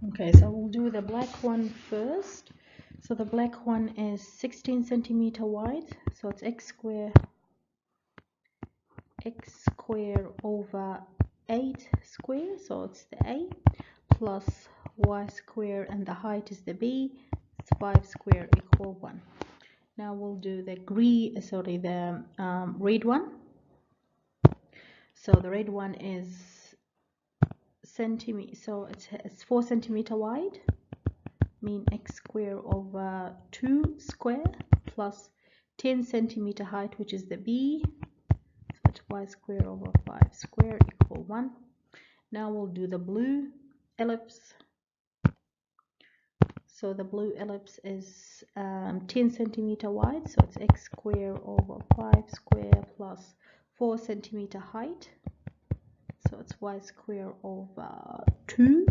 Okay, so we'll do the black one first. So the black one is 16 centimeter wide, so it's x square over 8 square, so it's the a, plus y square, and the height is the b. It's 5 square equal 1. Now we'll do the red one. So the red one is centimeter, so it's 4 centimeter wide, mean x square over 2 square, plus 10 centimeter height, which is the b, so it's y square over 5 square equal 1. Now we'll do the blue ellipse. So the blue ellipse is 10 centimeter wide, so it's x square over 5 square plus 4 centimeter height, so it's y square over 2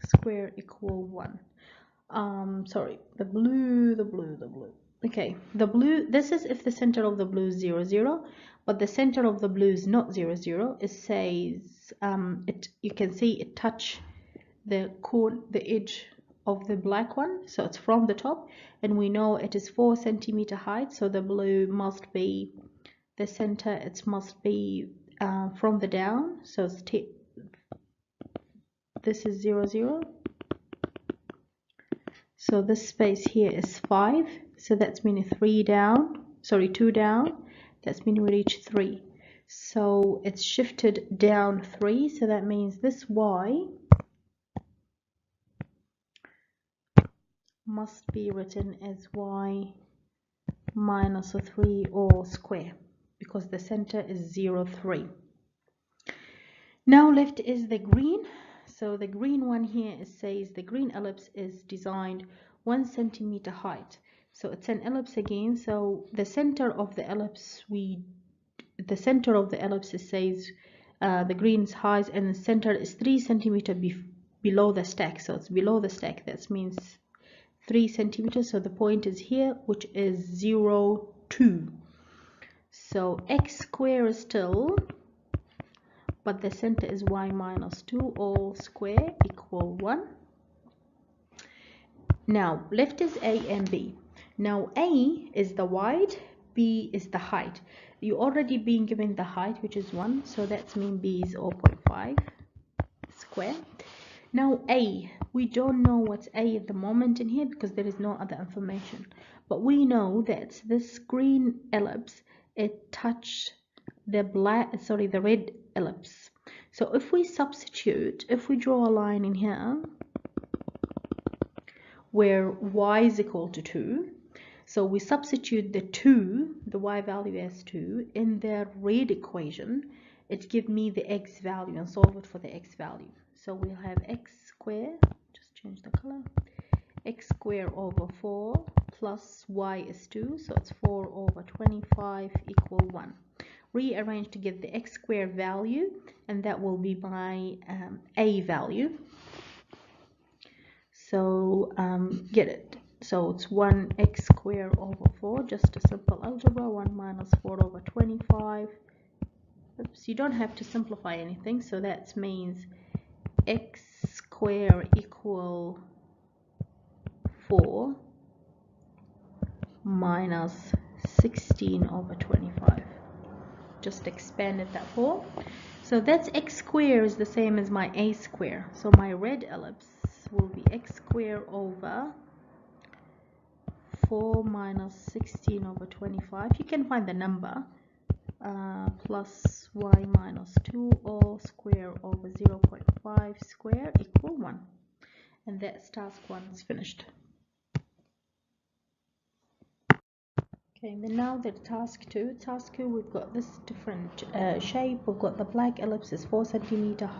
square equal 1. Sorry, the blue. Okay, the blue, this is if the center of the blue is 0 0, but the center of the blue is not 0 0. It says you can see it touch the edge of the black one, so it's from the top, and we know it is 4 centimeter height, so the blue must be the center, it must be from the down, so it's this is 0 0, so this space here is 5, so that's meaning 2 down, that's meaning we reach 3, so it's shifted down 3, so that means this y must be written as y minus 3 all square, because the center is 0 3. Now left is the green. So the green one here, it says the green ellipse is designed 1 centimeter height, so it's an ellipse again, so the center of the ellipse it says the green's height, and the center is 3 centimeter below the stack, so it's below the stack, that means 3 centimeters, so the point is here, which is 0 2. So x square is still, but the center is y minus 2 all square equal 1. Now left is a and b. Now a is the wide, b is the height. You already been given the height, which is 1, so that's mean b is 0.5 square. Now a, we don't know what's a at the moment in here because there is no other information, but we know that this green ellipse, it touched the red ellipse. So if we substitute, if we draw a line in here where y is equal to 2, so we substitute the y value as 2 in the red equation, it gives me the x value, and solve it for the x value. So we'll have x square, just change the color, x square over 4 plus y is 2, so it's 4 over 25 equal 1. Rearrange to get the x square value, and that will be my a value. So get it. So it's 1x squared over 4, just a simple algebra, 1 minus 4 over 25. Oops, you don't have to simplify anything, so that means x squared equal 4 minus 16 over 25. Just expanded that 4. So that's x squared is the same as my a square. So my red ellipse will be x squared over 4 minus 16 over 25. You can find the number. Plus y minus 2 all square over 0.5 square equal 1. And that's task 1 is finished. Okay, then now the task 2. Task 2, we've got this different shape. We've got the black ellipse is 4 centimeter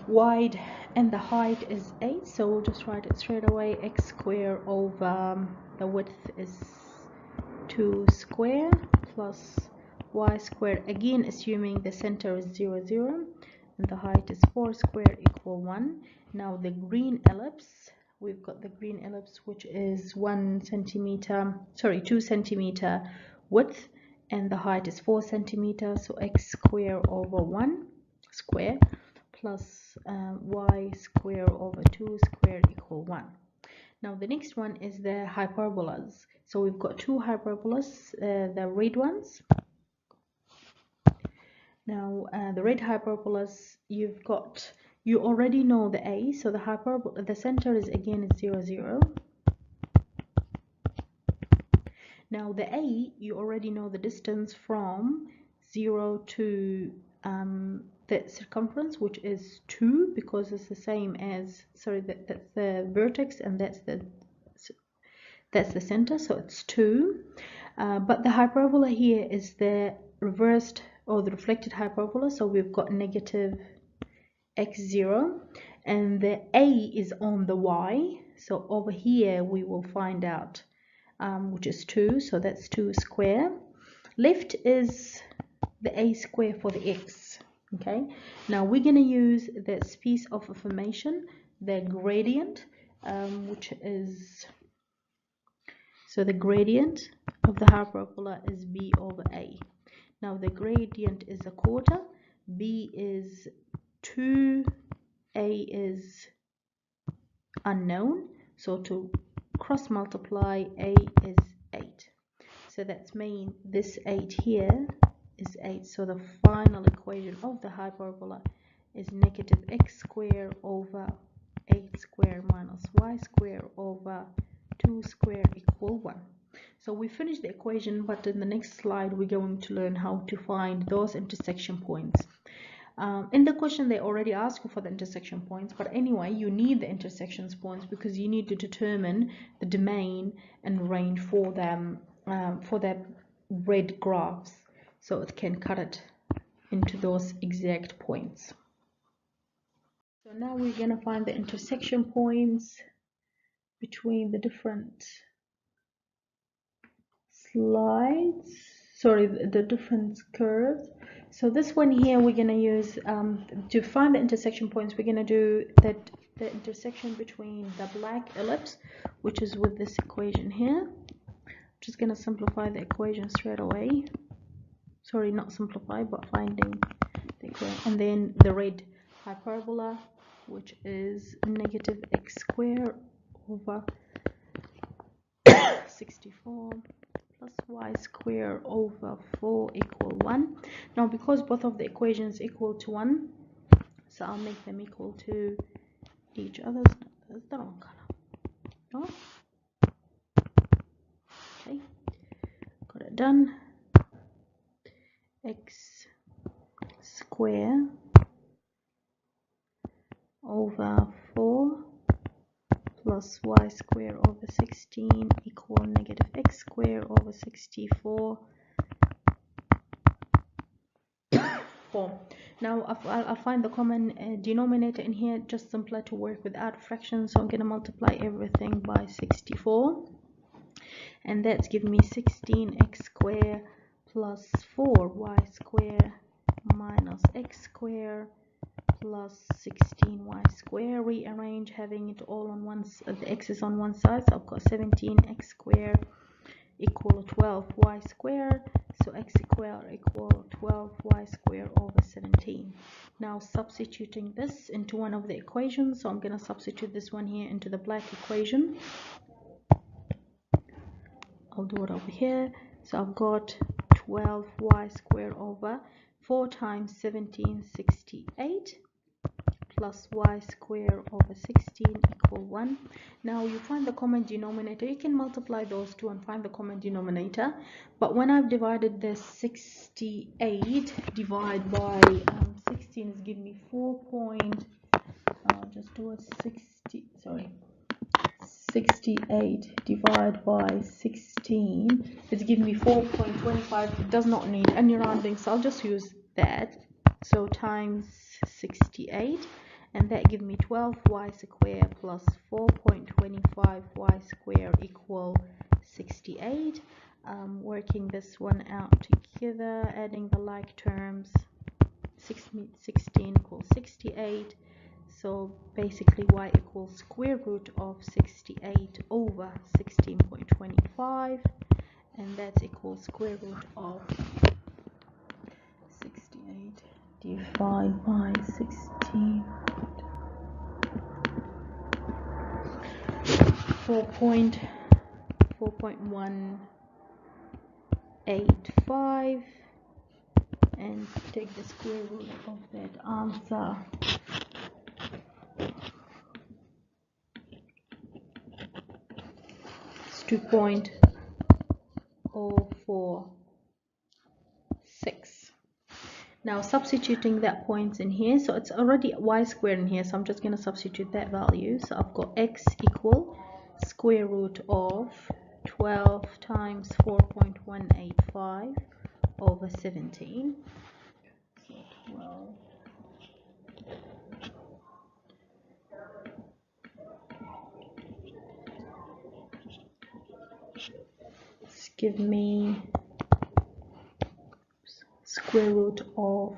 wide and the height is 8, so we'll just write it straight away. X square over the width is 2 square plus y square, again assuming the center is 0 0, and the height is 4 square equal 1. Now the green ellipse, we've got the green ellipse which is 2 centimeter width, and the height is 4 centimeters, so x square over 1 square plus y square over 2 squared equal 1. Now the next one is the hyperbolas. So we've got two hyperbolas, the red ones. Now the red hyperbolas, you already know the a, so the center is again 0, 0. Now the a, you already know the distance from 0 to the circumference, which is 2, because it's the same as, sorry, that's the vertex and that's the center, so it's 2. But the hyperbola here is the reversed or the reflected hyperbola, so we've got negative x0, and the a is on the y, so over here we will find out which is 2, so that's 2 square. Left is the a square for the x. Okay, now we're going to use this piece of information, the gradient, which is, so the gradient of the hyperbola is b over a. Now the gradient is a quarter, b is 2, a is unknown, so to cross multiply, a is 8. So that's mean this 8 here is 8. So the final equation of the hyperbola is negative x squared over 8 squared minus y squared over 2 squared equal 1. So we finished the equation, but in the next slide we're going to learn how to find those intersection points. In the question they already ask you for the intersection points, but anyway you need the intersections points because you need to determine the domain and range for them, for the red graphs, so it can cut it into those exact points. So now we're going to find the intersection points between the different slides, sorry, the different curves. So this one here we're going to use to find the intersection points. We're going to do the intersection between the black ellipse, which is with this equation here. Just going to simplify the equation straight away, sorry, not simplify but finding the equation, and then the red hyperbola, which is negative x squared over 64 plus y squared over 4 equal 1. Now because both of the equations equal to 1, so I'll make them equal to each other. That's the wrong color. No? Okay, got it done. X squared over 4 plus y squared over 16 equal negative x squared over 64 4. Now I'll find the common denominator in here, just simpler to work without fractions, so I'm going to multiply everything by 64, and that's giving me 16x squared plus 4y squared minus x squared plus 16y squared. Rearrange, having it all on one, the x is on one side, so I've got 17x squared equal 12y squared, so x squared equal 12y squared over 17. Now substituting this into one of the equations, so I'm going to substitute this one here into the black equation. I'll do it over here. So I've got 12y squared over 4 times 17, 68 plus y squared over 16 equal 1. Now you find the common denominator. You can multiply those two and find the common denominator, but when I've divided the 68 divided by 16 is giving me 68 divided by 16 is giving me 4.25. It does not need any rounding, so I'll just use that. So times 68, and that gives me 12y squared plus 4.25y squared equal 68. Working this one out together, adding the like terms, 16 equals 68. So basically y equals square root of 68 over 16.25, and that's equals square root of 68 divided by 16. 4.185 and take the square root of that answer. It's 2.046. Now substituting that points in here, so it's already y squared in here, so I'm just going to substitute that value. So I've got x equal square root of 12 times 4.185 over 17. So 12. Let's give me square root of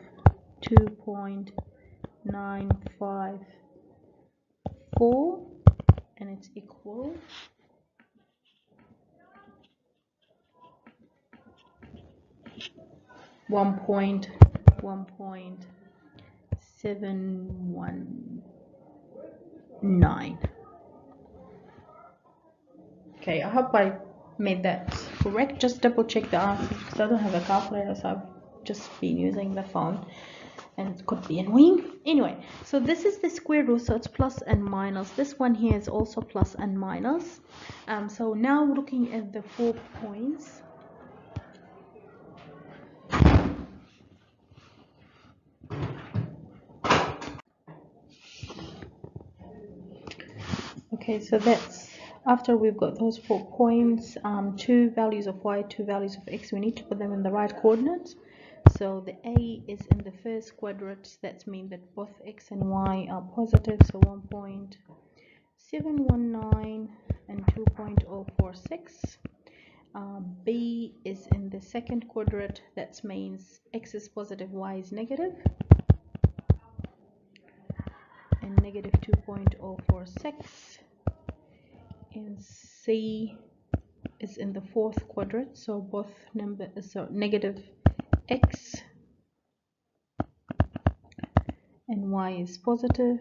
2.954 and it's equal 1.719. Okay, I hope I made that correct. Just double check the answers because I don't have a calculator, so I've just been using the phone and it could be annoying. Anyway, so this is the square root, so it's plus and minus. This one here is also plus and minus. So now looking at the 4 points, okay, so that's after we've got those 4 points, 2 values of y, 2 values of x. We need to put them in the right coordinates. So the a is in the first quadrant. That means that both x and y are positive, so 1.719 and 2.046. B is in the second quadrant. That means x is positive, y is negative, and negative 2.046. And C is in the fourth quadrant, so both numbers are negative x and y is positive.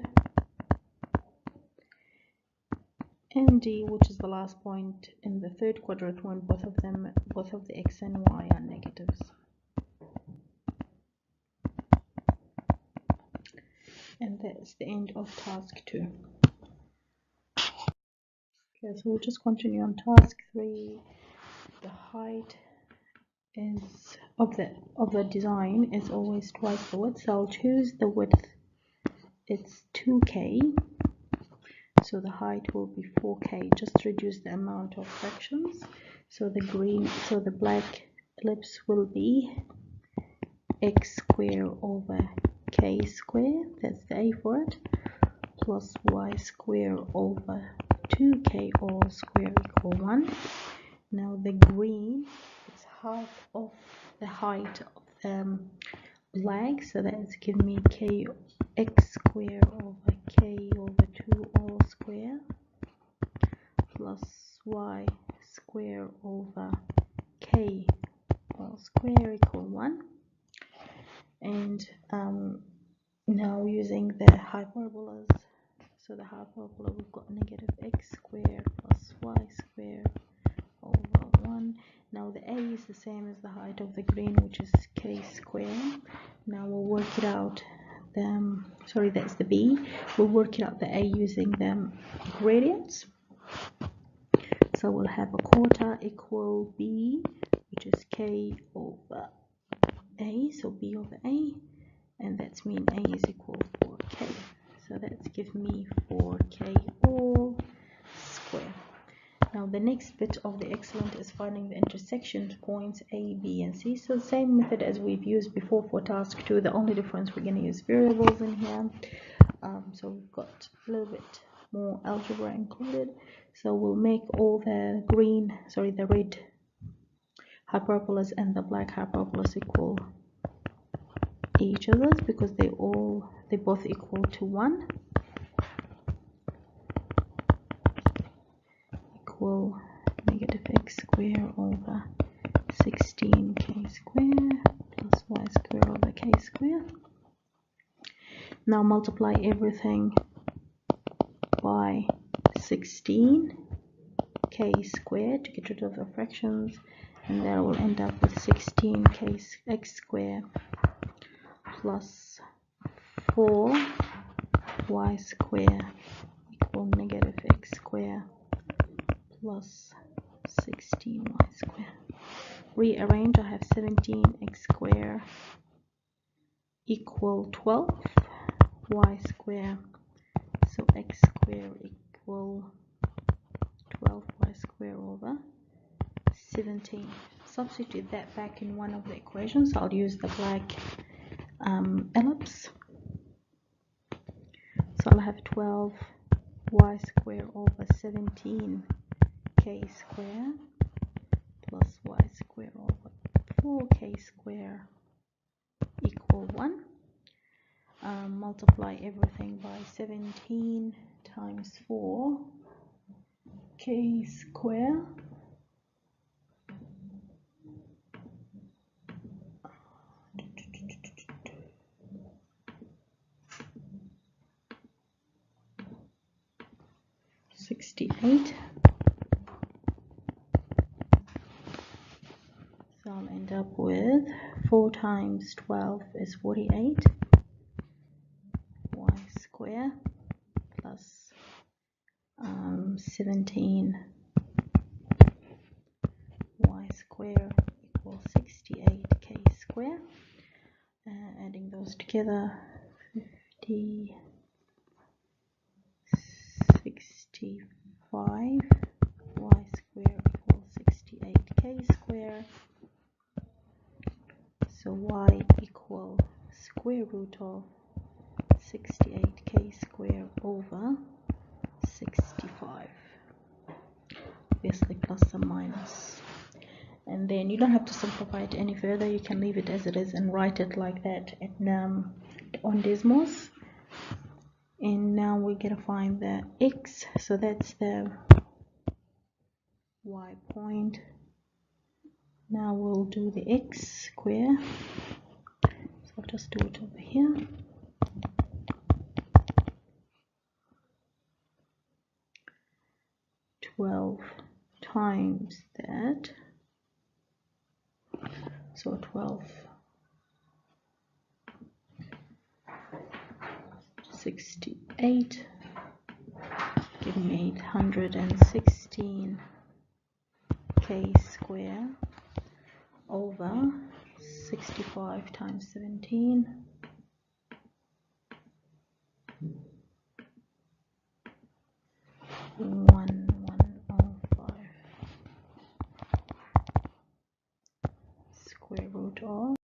And D, which is the last point in the third quadrant, when both of the x and y are negatives. And that's the end of task 2. Okay, so we'll just continue on task 3. The height is of the design is always twice the width, so I'll choose the width. It's 2k, so the height will be 4k. Just reduce the amount of fractions. So the black ellipse will be x square over k square, that's the a for it, plus y square over 2k all square equal 1. Now the green is half of the height of the black, so that's give me k x square over k over 2 all square plus y square over k all square equal 1. And now using the hyperbolas, so the hyperbola, we've got negative x squared plus y squared over 1. Now the a is the same as the height of the green, which is k squared. Now we'll work it out. That's the b. We'll work it out the a using the gradients. So we'll have a quarter equal b, which is k over a, so b over a, and that's mean a is equal 4k. So that's give me 4k all square. Now the next bit of the excellent is finding the intersection points A, B, and C. So the same method as we've used before for task 2. The only difference, we're going to use variables in here. So we've got a little bit more algebra included. So we'll make all the the red hyperbolas and the black hyperbolas equal each other's because they both equal to 1. Equal negative x square over 16k square plus y square over k square. Now multiply everything by 16 k squared to get rid of the fractions, and that will end up with 16 k x squared plus 4 y squared equal negative x squared plus 16 y squared. Rearrange, I have 17 x squared equal 12 y squared, so x squared equal 12 y squared over 17. Substitute that back in one of the equations. I'll use the black ellipse. So I'll have 12 y squared over 17 k squared plus y squared over 4k squared equal 1. Multiply everything by 17 times 4 k squared (68). So I'll end up with 4 times 12 is 48 y squared plus 17 y squared equals 68 k squared. Adding those together, 50, 65 y squared equals 68 k squared. So y equal square root of 68 k squared over 65, obviously plus or minus. And then you don't have to simplify it any further, you can leave it as it is and write it like that on Desmos. And now we're going to find the x, so that's the y point. Now we'll do the x square, so I'll just do it over here. (12) times that, so 12 68, give me 816 k squared over 65 times 17, 1105 square root of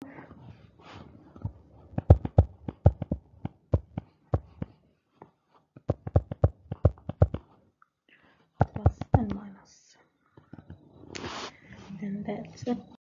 plus and minus. And that's it.